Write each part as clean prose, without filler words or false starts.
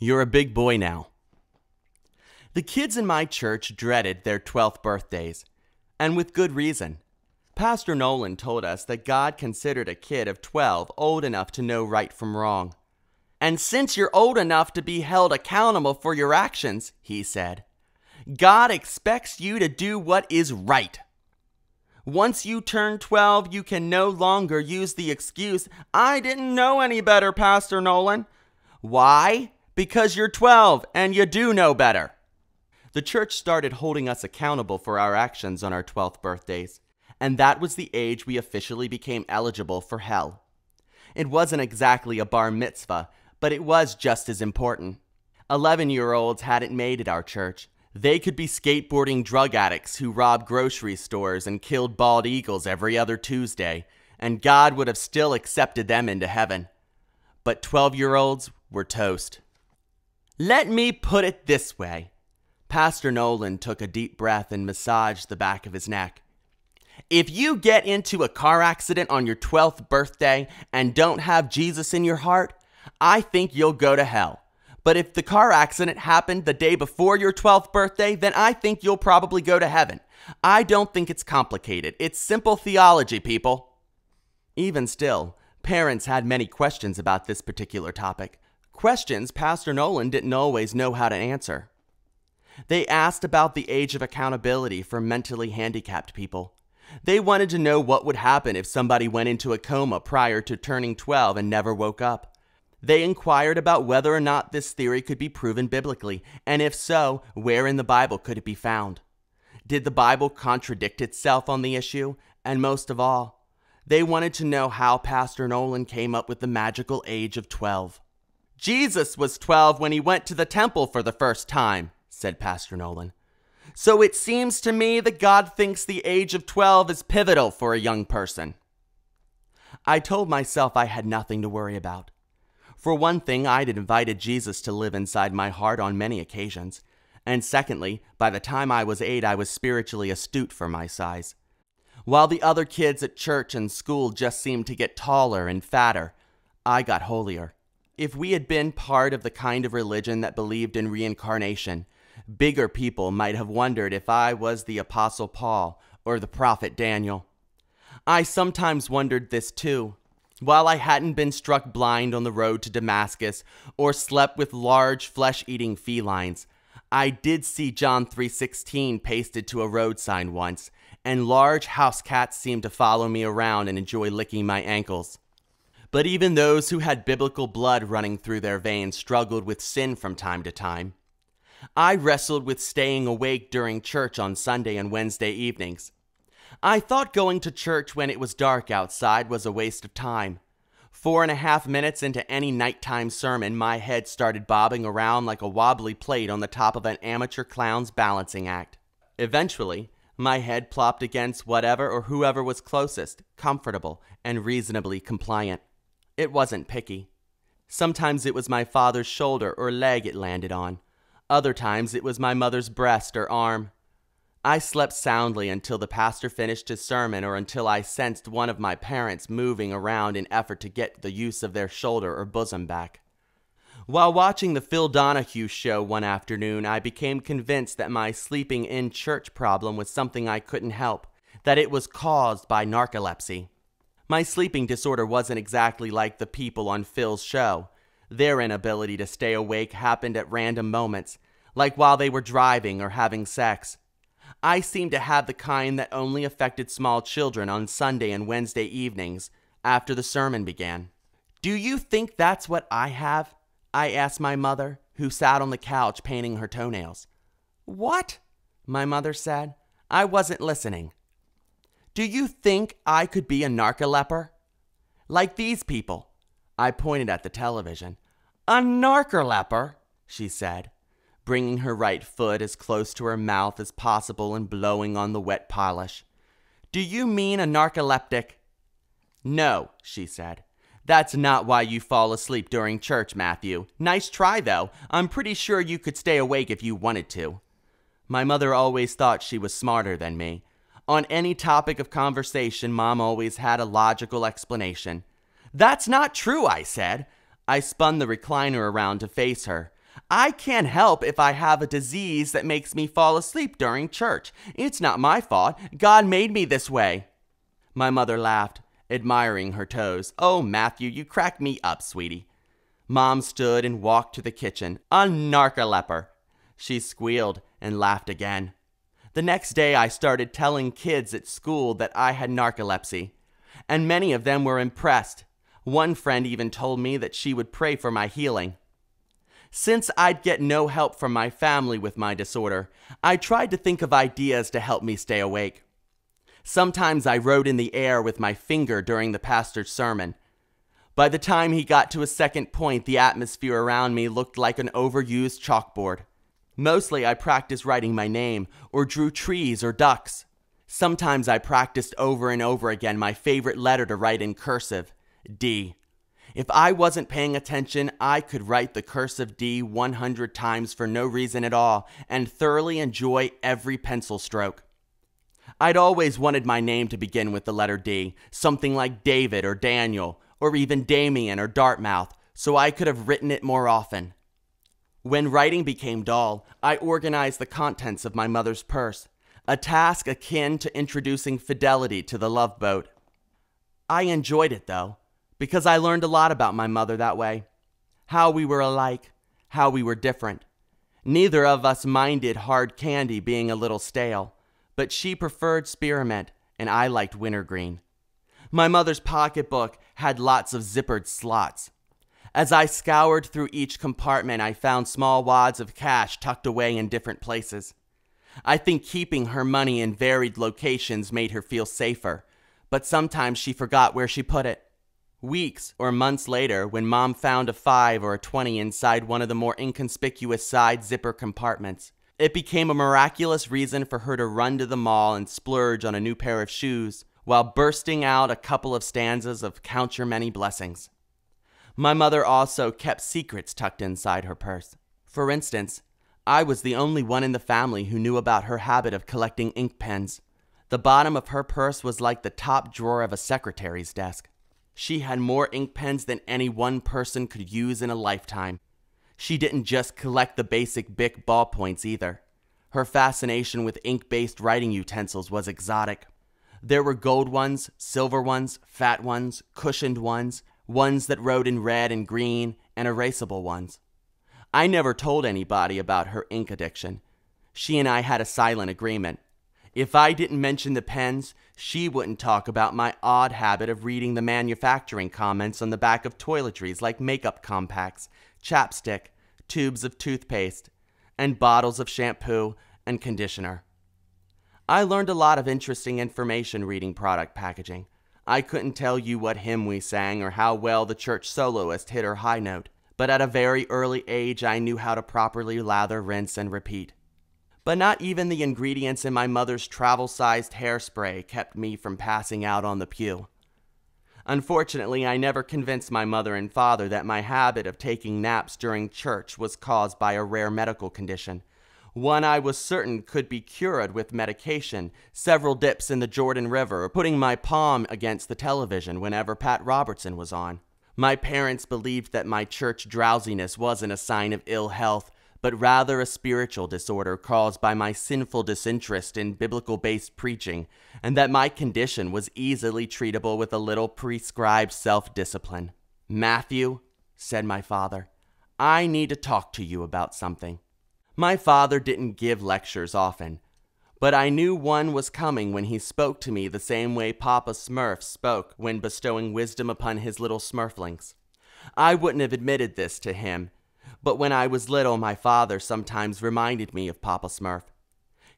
You're a big boy now. The kids in my church dreaded their 12th birthdays, and with good reason. Pastor Nolan told us that God considered a kid of 12 old enough to know right from wrong. And since you're old enough to be held accountable for your actions, he said, God expects you to do what is right. Once you turn 12, you can no longer use the excuse, I didn't know any better, Pastor Nolan. Why? Because you're 12 and you do know better. The church started holding us accountable for our actions on our 12th birthdays, and that was the age we officially became eligible for hell. It wasn't exactly a bar mitzvah, but it was just as important. 11-year-olds hadn't made it our church. They could be skateboarding drug addicts who robbed grocery stores and killed bald eagles every other Tuesday, and God would have still accepted them into heaven. But 12-year-olds were toast. Let me put it this way. Pastor Nolan took a deep breath and massaged the back of his neck. If you get into a car accident on your 12th birthday and don't have Jesus in your heart, I think you'll go to hell. But if the car accident happened the day before your 12th birthday, then I think you'll probably go to heaven. I don't think it's complicated. It's simple theology, people. Even still, parents had many questions about this particular topic. Questions Pastor Nolan didn't always know how to answer. They asked about the age of accountability for mentally handicapped people. They wanted to know what would happen if somebody went into a coma prior to turning 12 and never woke up. They inquired about whether or not this theory could be proven biblically, and if so, where in the Bible could it be found? Did the Bible contradict itself on the issue? And most of all, they wanted to know how Pastor Nolan came up with the magical age of 12. Jesus was 12 when he went to the temple for the first time, said Pastor Nolan. So it seems to me that God thinks the age of 12 is pivotal for a young person. I told myself I had nothing to worry about. For one thing, I'd invited Jesus to live inside my heart on many occasions. And secondly, by the time I was 8, I was spiritually astute for my size. While the other kids at church and school just seemed to get taller and fatter, I got holier. If we had been part of the kind of religion that believed in reincarnation, bigger people might have wondered if I was the Apostle Paul or the prophet Daniel. I sometimes wondered this too. While I hadn't been struck blind on the road to Damascus or slept with large flesh-eating felines, I did see John 3:16 pasted to a road sign once, and large house cats seemed to follow me around and enjoy licking my ankles. But even those who had biblical blood running through their veins struggled with sin from time to time. I wrestled with staying awake during church on Sunday and Wednesday evenings. I thought going to church when it was dark outside was a waste of time. 4.5 minutes into any nighttime sermon, my head started bobbing around like a wobbly plate on the top of an amateur clown's balancing act. Eventually, my head plopped against whatever or whoever was closest, comfortable, and reasonably compliant. It wasn't picky. Sometimes it was my father's shoulder or leg it landed on. Other times it was my mother's breast or arm. I slept soundly until the pastor finished his sermon or until I sensed one of my parents moving around in effort to get the use of their shoulder or bosom back. While watching the Phil Donahue show one afternoon, I became convinced that my sleeping in church problem was something I couldn't help, that it was caused by narcolepsy. My sleeping disorder wasn't exactly like the people on Phil's show. Their inability to stay awake happened at random moments, like while they were driving or having sex. I seemed to have the kind that only affected small children on Sunday and Wednesday evenings after the sermon began. Do you think that's what I have? I asked my mother, who sat on the couch painting her toenails. What? My mother said. I wasn't listening. Do you think I could be a narcolepper? Like these people. I pointed at the television. A narcolepper, she said, bringing her right foot as close to her mouth as possible and blowing on the wet polish. Do you mean a narcoleptic? No, she said. That's not why you fall asleep during church, Matthew. Nice try, though. I'm pretty sure you could stay awake if you wanted to. My mother always thought she was smarter than me. On any topic of conversation, Mom always had a logical explanation. That's not true, I said. I spun the recliner around to face her. I can't help if I have a disease that makes me fall asleep during church. It's not my fault. God made me this way." My mother laughed, admiring her toes. "Oh, Matthew, you crack me up, sweetie." Mom stood and walked to the kitchen. "A narcolepper." She squealed and laughed again. The next day I started telling kids at school that I had narcolepsy, and many of them were impressed. One friend even told me that she would pray for my healing. Since I'd get no help from my family with my disorder, I tried to think of ideas to help me stay awake. Sometimes I wrote in the air with my finger during the pastor's sermon. By the time he got to a second point, the atmosphere around me looked like an overused chalkboard. Mostly I practiced writing my name, or drew trees or ducks. Sometimes I practiced over and over again my favorite letter to write in cursive, D. If I wasn't paying attention, I could write the cursive D 100 times for no reason at all and thoroughly enjoy every pencil stroke. I'd always wanted my name to begin with the letter D, something like David or Daniel, or even Damien or Dartmouth, so I could have written it more often. When writing became dull, I organized the contents of my mother's purse, a task akin to introducing Fidelity to the Love Boat. I enjoyed it, though, because I learned a lot about my mother that way. How we were alike, how we were different. Neither of us minded hard candy being a little stale, but she preferred spearmint and I liked wintergreen. My mother's pocketbook had lots of zippered slots. As I scoured through each compartment, I found small wads of cash tucked away in different places. I think keeping her money in varied locations made her feel safer, but sometimes she forgot where she put it. Weeks or months later, when Mom found a 5 or a 20 inside one of the more inconspicuous side zipper compartments, it became a miraculous reason for her to run to the mall and splurge on a new pair of shoes, while bursting out a couple of stanzas of Count Your Many Blessings. My mother also kept secrets tucked inside her purse. For instance, I was the only one in the family who knew about her habit of collecting ink pens. The bottom of her purse was like the top drawer of a secretary's desk. She had more ink pens than any one person could use in a lifetime. She didn't just collect the basic Bic ballpoints either. Her fascination with ink-based writing utensils was exotic. There were gold ones, silver ones, fat ones, cushioned ones, ones that wrote in red and green, and erasable ones. I never told anybody about her ink addiction. She and I had a silent agreement. If I didn't mention the pens, she wouldn't talk about my odd habit of reading the manufacturing comments on the back of toiletries like makeup compacts, chapstick, tubes of toothpaste, and bottles of shampoo and conditioner. I learned a lot of interesting information reading product packaging. I couldn't tell you what hymn we sang or how well the church soloist hit her high note, but at a very early age I knew how to properly lather, rinse, and repeat. But not even the ingredients in my mother's travel-sized hairspray kept me from passing out on the pew. Unfortunately, I never convinced my mother and father that my habit of taking naps during church was caused by a rare medical condition, one I was certain could be cured with medication, several dips in the Jordan River, or putting my palm against the television whenever Pat Robertson was on. My parents believed that my church drowsiness wasn't a sign of ill health, but rather a spiritual disorder caused by my sinful disinterest in biblical-based preaching, and that my condition was easily treatable with a little prescribed self-discipline. "Matthew," said my father, "I need to talk to you about something." My father didn't give lectures often, but I knew one was coming when he spoke to me the same way Papa Smurf spoke when bestowing wisdom upon his little Smurflings. I wouldn't have admitted this to him, but when I was little, my father sometimes reminded me of Papa Smurf.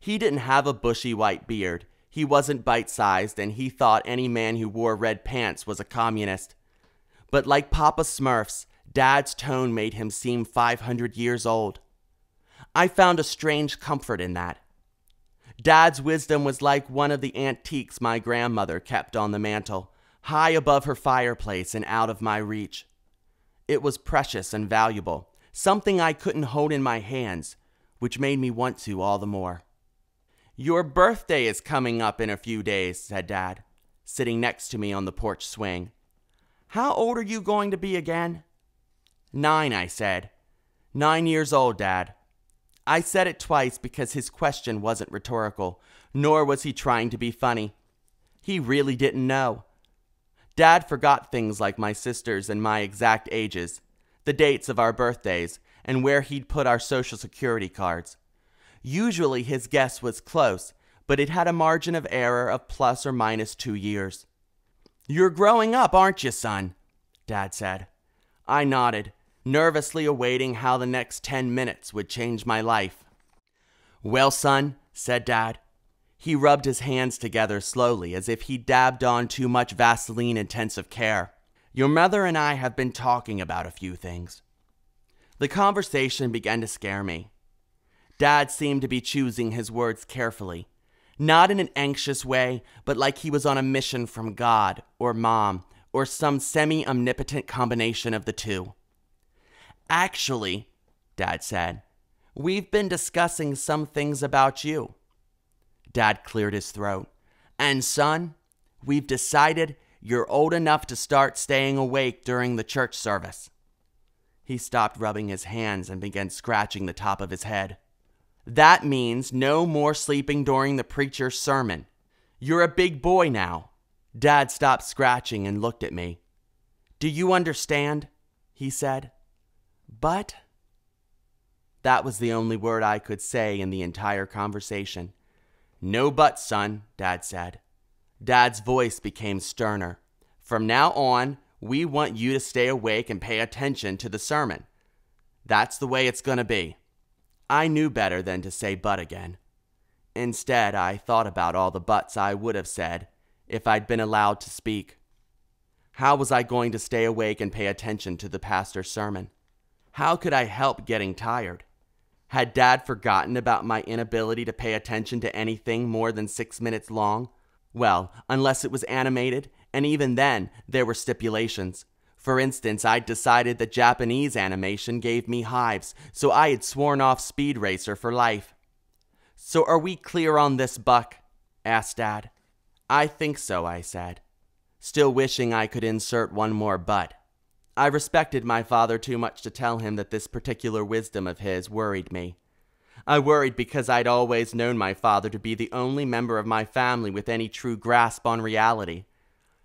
He didn't have a bushy white beard, he wasn't bite-sized, and he thought any man who wore red pants was a communist. But like Papa Smurf's, Dad's tone made him seem 500 years old. I found a strange comfort in that. Dad's wisdom was like one of the antiques my grandmother kept on the mantel, high above her fireplace and out of my reach. It was precious and valuable, something I couldn't hold in my hands, which made me want to all the more. "Your birthday is coming up in a few days," said Dad, sitting next to me on the porch swing. "How old are you going to be again?" 9, I said. 9 years old, Dad. I said it twice because his question wasn't rhetorical, nor was he trying to be funny. He really didn't know. Dad forgot things like my sisters and my exact ages, the dates of our birthdays, and where he'd put our social security cards. Usually his guess was close, but it had a margin of error of plus or minus 2 years. "You're growing up, aren't you, son?" Dad said. I nodded, nervously awaiting how the next 10 minutes would change my life. "Well, son," said Dad. He rubbed his hands together slowly as if he dabbed on too much Vaseline-intensive care. "Your mother and I have been talking about a few things." The conversation began to scare me. Dad seemed to be choosing his words carefully, not in an anxious way, but like he was on a mission from God or Mom or some semi-omnipotent combination of the two. "Actually," Dad said, "we've been discussing some things about you." Dad cleared his throat. "And son, we've decided you're old enough to start staying awake during the church service." He stopped rubbing his hands and began scratching the top of his head. "That means no more sleeping during the preacher's sermon. You're a big boy now." Dad stopped scratching and looked at me. "Do you understand?" he said. "But..." That was the only word I could say in the entire conversation. "No buts, son," Dad said. Dad's voice became sterner. "From now on, we want you to stay awake and pay attention to the sermon. That's the way it's going to be." I knew better than to say but again. Instead, I thought about all the buts I would have said if I'd been allowed to speak. How was I going to stay awake and pay attention to the pastor's sermon? How could I help getting tired? Had Dad forgotten about my inability to pay attention to anything more than 6 minutes long? Well, unless it was animated, and even then, there were stipulations. For instance, I'd decided that Japanese animation gave me hives, so I had sworn off Speed Racer for life. "So are we clear on this, Buck?" asked Dad. "I think so," I said, still wishing I could insert one more but. I respected my father too much to tell him that this particular wisdom of his worried me. I worried because I'd always known my father to be the only member of my family with any true grasp on reality.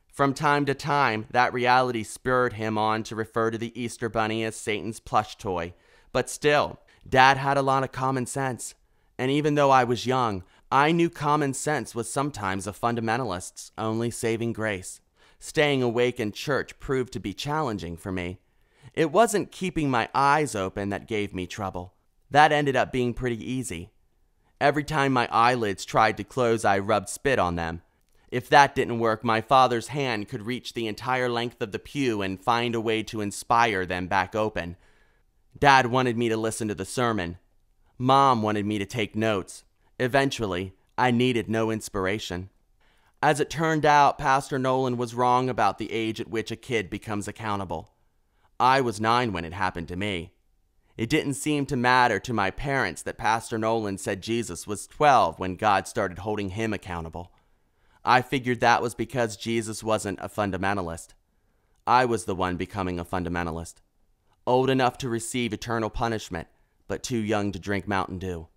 From time to time, that reality spurred him on to refer to the Easter Bunny as Satan's plush toy. But still, Dad had a lot of common sense. And even though I was young, I knew common sense was sometimes a fundamentalist's only saving grace. Staying awake in church proved to be challenging for me. It wasn't keeping my eyes open that gave me trouble. That ended up being pretty easy. Every time my eyelids tried to close, I rubbed spit on them. If that didn't work, my father's hand could reach the entire length of the pew and find a way to inspire them back open. Dad wanted me to listen to the sermon. Mom wanted me to take notes. Eventually, I needed no inspiration. As it turned out, Pastor Nolan was wrong about the age at which a kid becomes accountable. I was 9 when it happened to me. It didn't seem to matter to my parents that Pastor Nolan said Jesus was 12 when God started holding him accountable. I figured that was because Jesus wasn't a fundamentalist. I was the one becoming a fundamentalist. Old enough to receive eternal punishment, but too young to drink Mountain Dew.